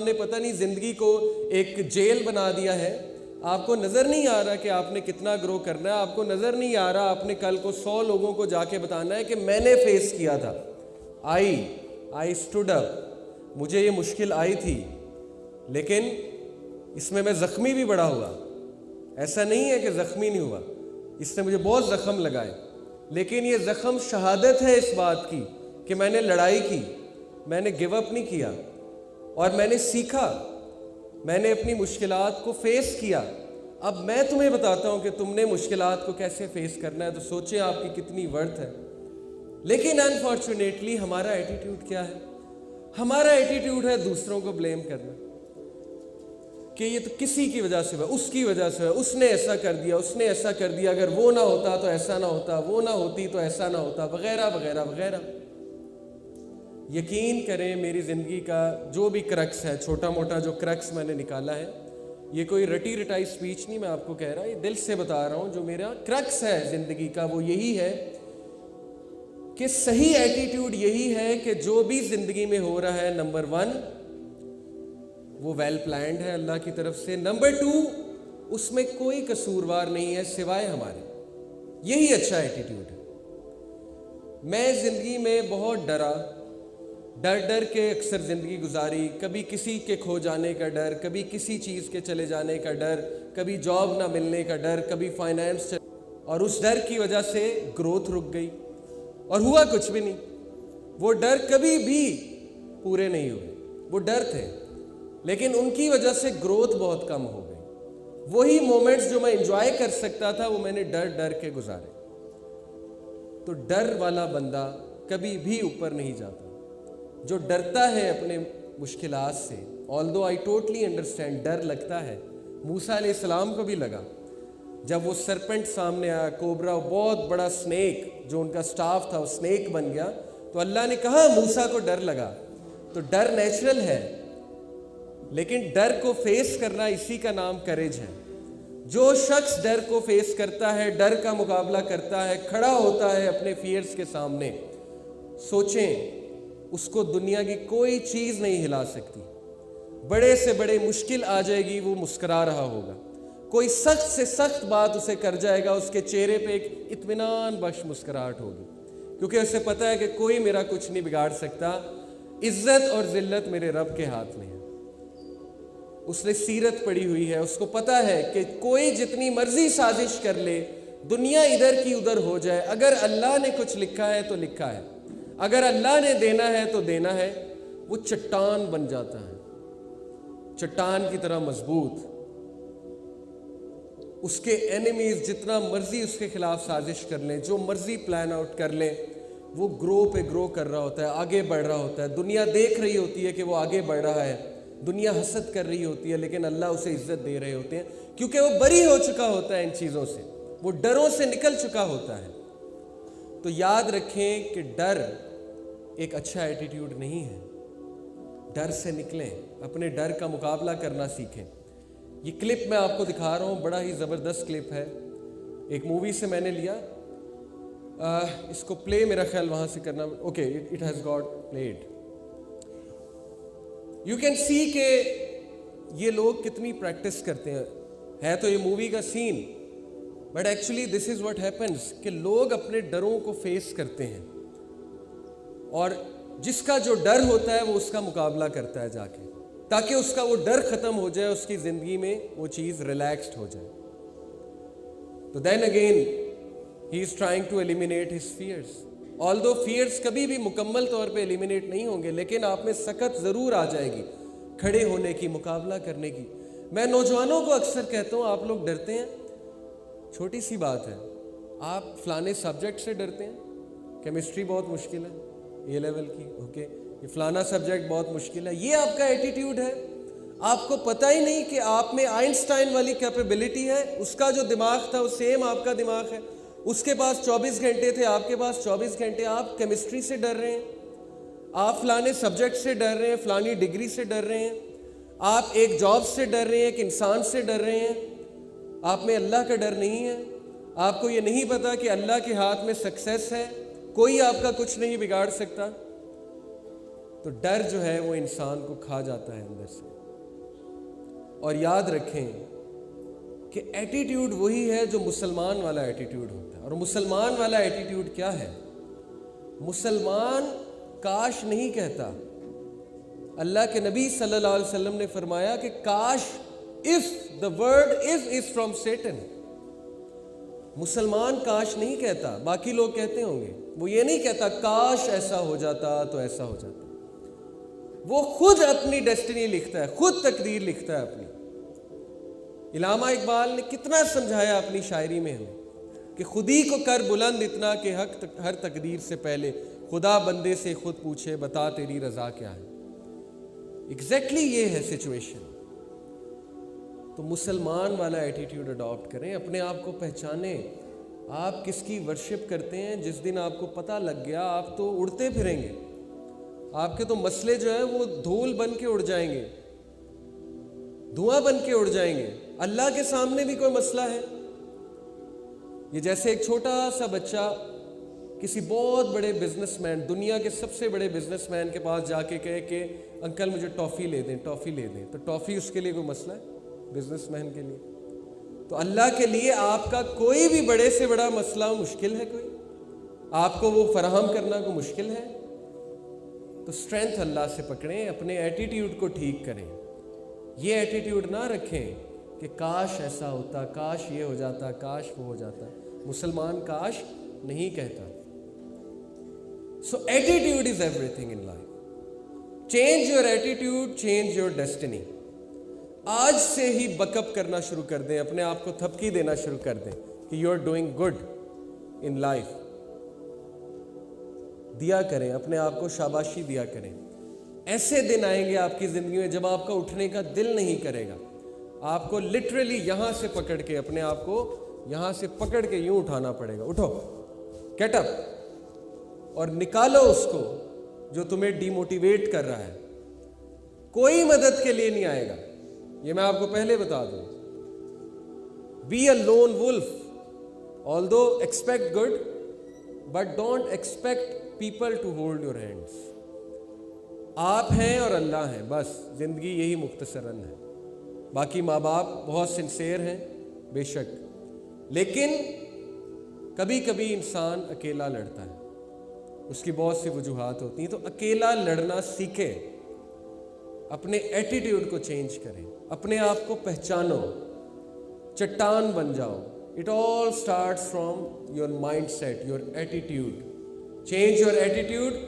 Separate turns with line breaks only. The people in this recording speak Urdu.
نے پتہ نہیں زندگی کو ایک جیل بنا دیا ہے. آپ کو نظر نہیں آ رہا کہ آپ نے کتنا گرو کرنا ہے. آپ کو نظر نہیں آ رہا آپ نے کل کو 100 لوگوں کو جا کے بتانا ہے کہ میں نے فیس کیا تھا. I stood up. مجھے یہ مشکل آئی تھی لیکن اس میں زخمی بھی بڑا ہوا. ایسا نہیں ہے کہ زخمی نہیں ہوا, اس نے مجھے بہت زخم لگائے, لیکن یہ زخم شہادت ہے اس بات کی کہ میں نے لڑائی کی, میں نے گیو اپ نہیں کیا, اور میں نے سیکھا, میں نے اپنی مشکلات کو فیس کیا. اب میں تمہیں بتاتا ہوں کہ تم نے مشکلات کو کیسے فیس کرنا ہے, تو سوچیں آپ کی کتنی ورتھ ہے. لیکن انفارچونیٹلی ہمارا ایٹیٹیوڈ کیا ہے؟ ہمارا ایٹیٹیوڈ ہے دوسروں کو بلیم کرنا, کہ یہ تو کسی کی وجہ سے ہوا, اس کی وجہ سے ہوا, اس نے ایسا کر دیا, اس نے ایسا کر دیا, اگر وہ نہ ہوتا تو ایسا نہ ہوتا, وہ نہ ہوتی تو ایسا نہ ہوتا, وغیرہ وغیرہ وغیرہ. یقین کریں میری زندگی کا جو بھی کرکس ہے, چھوٹا موٹا جو کرکس میں نے نکالا ہے, یہ کوئی رٹی رٹائی سپیچ نہیں میں آپ کو کہہ رہا, یہ دل سے بتا رہا ہوں. جو میرا کرکس ہے زندگی کا وہ یہی ہے کہ صحیح ایٹیٹیوڈ یہی ہے کہ جو بھی زندگی میں ہو رہا ہے, نمبر 1 وہ ویل پلانڈ ہے اللہ کی طرف سے, نمبر 2 اس میں کوئی قصوروار نہیں ہے سوائے ہمارے. یہی اچھا ایٹیٹیوڈ ہے. میں زندگی میں بہت ڈر کے اکثر زندگی گزاری. کبھی کسی کے کھو جانے کا ڈر, کبھی کسی چیز کے چلے جانے کا ڈر, کبھی جاب نہ ملنے کا ڈر, کبھی فائنینس, اور اس ڈر کی وجہ سے گروتھ رک گئی اور ہوا کچھ بھی نہیں. وہ ڈر کبھی بھی پورے نہیں ہوئے. وہ ڈر تھے لیکن ان کی وجہ سے گروتھ بہت کم ہو گئی. وہی مومنٹس جو میں انجوائے کر سکتا تھا وہ میں نے ڈر کے گزارے. تو ڈر والا بندہ کبھی بھی اوپر نہیں جاتا. جو ڈرتا ہے اپنے مشکلات سے, although I totally understand, ڈر لگتا ہے. موسیٰ علیہ السلام کو بھی لگا جب وہ سرپنٹ سامنے آیا, کوبرا, بہت بڑا سنیک, جو ان کا سٹاف تھا وہ سنیک بن گیا. تو اللہ نے کہا موسیٰ کو ڈر لگا. تو ڈر نیچرل ہے, لیکن ڈر کو فیس کرنا اسی کا نام کریج ہے. جو شخص ڈر کو فیس کرتا ہے, ڈر کا مقابلہ کرتا ہے, کھڑا ہوتا ہے اپنے فیئرز کے سامنے, سوچیں اس کو دنیا کی کوئی چیز نہیں ہلا سکتی. بڑے سے بڑے مشکل آ جائے گی, وہ مسکرا رہا ہوگا. کوئی سخت سے سخت بات اسے کر جائے گا, اس کے چہرے پہ ایک اطمینان بخش مسکراہٹ ہوگی, کیونکہ اسے پتہ ہے کہ کوئی میرا کچھ نہیں بگاڑ سکتا. عزت اور ذلت میرے رب کے ہاتھ میں ہے. اس نے سیرت پڑھی ہوئی ہے, اس کو پتہ ہے کہ کوئی جتنی مرضی سازش کر لے, دنیا ادھر کی ادھر ہو جائے, اگر اللہ نے کچھ لکھا ہے تو لکھا ہے, اگر اللہ نے دینا ہے تو دینا ہے. وہ چٹان بن جاتا ہے, چٹان کی طرح مضبوط. اس کے اینیمیز جتنا مرضی اس کے خلاف سازش کر لیں, جو مرضی پلان آؤٹ کر لیں, وہ گرو پہ گرو کر رہا ہوتا ہے, آگے بڑھ رہا ہوتا ہے. دنیا دیکھ رہی ہوتی ہے کہ وہ آگے بڑھ رہا ہے, دنیا حسد کر رہی ہوتی ہے, لیکن اللہ اسے عزت دے رہے ہوتے ہیں کیونکہ وہ بری ہو چکا ہوتا ہے ان چیزوں سے, وہ ڈروں سے نکل چکا ہوتا ہے. تو یاد رکھیں کہ ڈر ایک اچھا ایٹیٹیوڈ نہیں ہے. ڈر سے نکلیں, اپنے ڈر کا مقابلہ کرنا سیکھیں. یہ کلپ میں آپ کو دکھا رہا ہوں, بڑا ہی زبردست کلپ ہے, ایک مووی سے میں نے لیا. اس کو پلے میرا خیال وہاں سے کرنا, okay, it has got played. You can see کہ یہ لوگ کتنی پریکٹس کرتے ہیں. ہے تو یہ مووی کا scene, but actually this is what happens, کہ لوگ اپنے ڈروں کو فیس کرتے ہیں, اور جس کا جو ڈر ہوتا ہے وہ اس کا مقابلہ کرتا ہے جا کے, تاکہ اس کا وہ ڈر ختم ہو جائے, اس کی زندگی میں وہ چیز ریلیکسڈ ہو جائے. تو then again he is trying to eliminate his fears. Although fears کبھی بھی مکمل طور پہ ایلیمینیٹ نہیں ہوں گے, لیکن آپ میں سکت ضرور آ جائے گی کھڑے ہونے کی, مقابلہ کرنے کی. میں نوجوانوں کو اکثر کہتا ہوں, آپ لوگ ڈرتے ہیں, چھوٹی سی بات ہے, آپ فلانے سبجیکٹ سے ڈرتے ہیں, کیمسٹری بہت مشکل ہے اے لیول کی, اوکے, یہ فلانا سبجیکٹ بہت مشکل ہے, یہ آپ کا ایٹیٹیوڈ ہے. آپ کو پتہ ہی نہیں کہ آپ میں آئنسٹائن والی کیپیبلٹی ہے. اس کا جو دماغ تھا وہ سیم آپ کا دماغ ہے, اس کے پاس 24 گھنٹے تھے, آپ کے پاس 24 گھنٹے. آپ کیمسٹری سے ڈر رہے ہیں, آپ فلانے سبجیکٹ سے ڈر رہے ہیں, فلانی ڈگری سے ڈر رہے ہیں, آپ ایک جاب سے ڈر رہے ہیں, ایک انسان سے ڈر رہے ہیں. آپ میں اللہ کا ڈر نہیں ہے. آپ کو یہ نہیں پتا کہ اللہ کے ہاتھ میں سکسیس ہے, کوئی آپ کا کچھ نہیں بگاڑ سکتا. تو ڈر جو ہے وہ انسان کو کھا جاتا ہے اندر سے. اور یاد رکھیں کہ ایٹیٹیوڈ وہی ہے جو مسلمان والا ایٹیٹیوڈ ہوتا ہے. اور مسلمان والا ایٹیٹیوڈ کیا ہے؟ مسلمان کاش نہیں کہتا. اللہ کے نبی صلی اللہ علیہ وسلم نے فرمایا کہ کاش، if the word if is from Satan. مسلمان کاش نہیں کہتا. باقی لوگ کہتے ہوں گے. وہ یہ نہیں کہتا کاش ایسا ہو جاتا تو ایسا ہو جاتا. وہ خود اپنی ڈیسٹینی لکھتا ہے، خود تقدیر لکھتا ہے اپنی. علامہ اقبال نے کتنا سمجھایا اپنی شاعری میں ہمیں کہ خودی کو کر بلند اتنا کہ حق ہر تقدیر سے پہلے خدا بندے سے خود پوچھے بتا تیری رضا کیا ہے. ایگزیکٹلی یہ ہے سچویشن. تو مسلمان والا ایٹیٹیوڈ اڈاپٹ کریں. اپنے آپ کو پہچانیں. آپ کس کی ورشپ کرتے ہیں؟ جس دن آپ کو پتہ لگ گیا آپ تو اڑتے پھریں گے. آپ کے تو مسئلے جو ہیں وہ دھول بن کے اڑ جائیں گے، دھواں بن کے اڑ جائیں گے. اللہ کے سامنے بھی کوئی مسئلہ ہے. یہ جیسے ایک چھوٹا سا بچہ کسی بہت بڑے بزنس مین، دنیا کے سب سے بڑے بزنس مین کے پاس جا کے کہے کہ انکل مجھے ٹافی لے دیں، ٹافی لے دیں. تو ٹافی اس کے لیے کوئی مسئلہ ہے؟ بزنس مین کے لیے. تو اللہ کے لیے آپ کا کوئی بھی بڑے سے بڑا مسئلہ مشکل ہے؟ کوئی آپ کو وہ فراہم کرنا کوئی مشکل ہے؟ تو اسٹرینتھ اللہ سے پکڑیں. اپنے ایٹیٹیوڈ کو ٹھیک کریں. یہ ایٹیٹیوڈ نہ رکھیں کہ کاش ایسا ہوتا، کاش یہ ہو جاتا، کاش وہ ہو جاتا. مسلمان کاش نہیں کہتا. So attitude is everything in life. Change your attitude, change your destiny. آج سے ہی بک اپ کرنا شروع کر دیں، اپنے آپ کو تھپکی دینا شروع کر دیں کہ you are doing good in life. دیا کریں، اپنے آپ کو شاباشی دیا کریں. ایسے دن آئیں گے آپ کی زندگی میں جب آپ کا اٹھنے کا دل نہیں کرے گا. آپ کو لٹرلی یہاں سے پکڑ کے، اپنے آپ کو یہاں سے پکڑ کے یوں اٹھانا پڑے گا. اٹھو، گیٹ اپ، اور نکالو اس کو جو تمہیں ڈی موٹیویٹ کر رہا ہے. کوئی مدد کے لیے نہیں آئے گا، یہ میں آپ کو پہلے بتا دوں. Be a lone wolf, although expect good but don't expect people to hold your hands. آپ ہیں اور اللہ ہیں، بس زندگی یہی مختصراً ہے. باقی ماں باپ بہت سنسیئر ہیں بے شک، لیکن کبھی کبھی انسان اکیلا لڑتا ہے. اس کی بہت سی وجوہات ہوتی ہیں. تو اکیلا لڑنا سیکھے. اپنے ایٹیٹیوڈ کو چینج کریں. اپنے آپ کو پہچانو. چٹان بن جاؤ. It all starts from your mindset, your attitude. Change your attitude.